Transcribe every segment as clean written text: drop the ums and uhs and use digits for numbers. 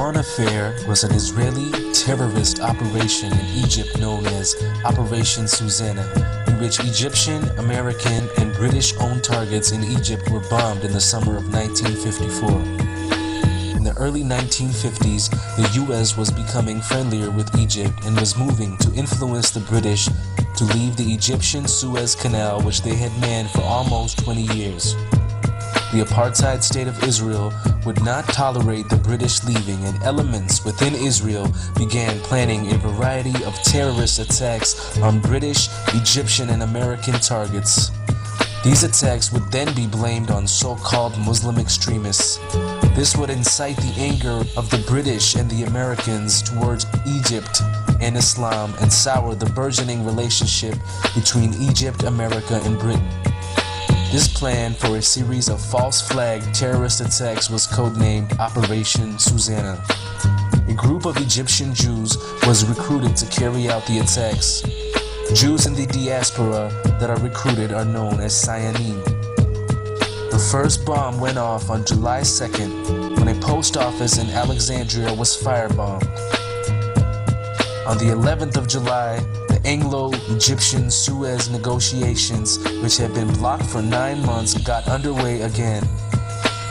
Lavon Affair was an Israeli terrorist operation in Egypt known as Operation Susanna, in which Egyptian, American, and British-owned targets in Egypt were bombed in the summer of 1954. In the early 1950s, the US was becoming friendlier with Egypt and was moving to influence the British to leave the Egyptian Suez Canal, which they had manned for almost 20 years. The apartheid state of Israel would not tolerate the British leaving, and elements within Israel began planning a variety of terrorist attacks on British, Egyptian, and American targets. These attacks would then be blamed on so-called Muslim extremists. This would incite the anger of the British and the Americans towards Egypt and Islam and sour the burgeoning relationship between Egypt, America, and Britain. This plan for a series of false flag terrorist attacks was codenamed Operation Susanna. A group of Egyptian Jews was recruited to carry out the attacks. Jews in the diaspora that are recruited are known as Sayanim. The first bomb went off on July 2nd when a post office in Alexandria was firebombed. On the 11th of July, the Anglo-Egyptian Suez negotiations, which had been blocked for 9 months, got underway again.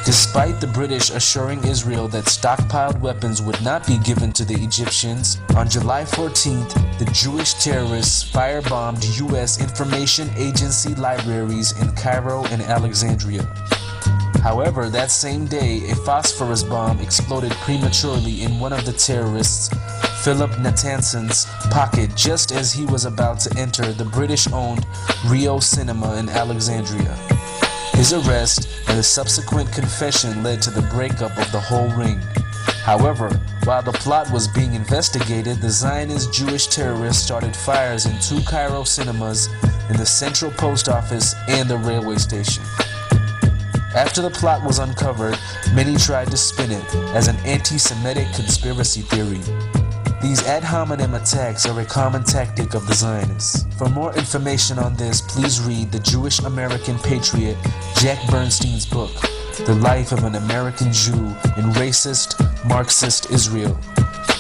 Despite the British assuring Israel that stockpiled weapons would not be given to the Egyptians, on July 14th, the Jewish terrorists firebombed U.S. information agency libraries in Cairo and Alexandria. However, that same day, a phosphorus bomb exploded prematurely in one of the terrorists, Philip Natansen's, pocket just as he was about to enter the British-owned Rio Cinema in Alexandria. His arrest and the subsequent confession led to the breakup of the whole ring. However, while the plot was being investigated, the Zionist Jewish terrorists started fires in 2 Cairo cinemas, in the Central Post Office, and the railway station. After the plot was uncovered, many tried to spin it as an anti-Semitic conspiracy theory. These ad hominem attacks are a common tactic of the Zionists. For more information on this, please read the Jewish American patriot Jack Bernstein's book, The Life of an American Jew in Racist, Marxist Israel.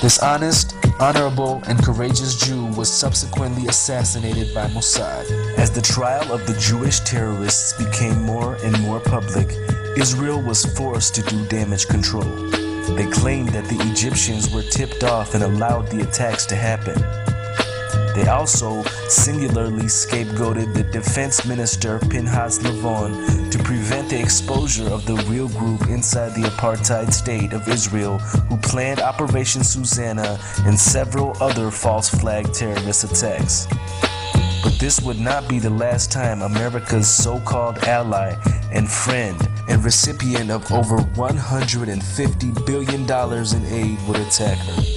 This honest, honorable, and courageous Jew was subsequently assassinated by Mossad. As the trial of the Jewish terrorists became more and more public, Israel was forced to do damage control. They claimed that the Egyptians were tipped off and allowed the attacks to happen. They also singularly scapegoated the defense minister Pinhas Lavon to prevent the exposure of the real group inside the apartheid state of Israel who planned Operation Susanna and several other false flag terrorist attacks. But this would not be the last time America's so-called ally and friend and recipient of over $150 billion in aid would attack her.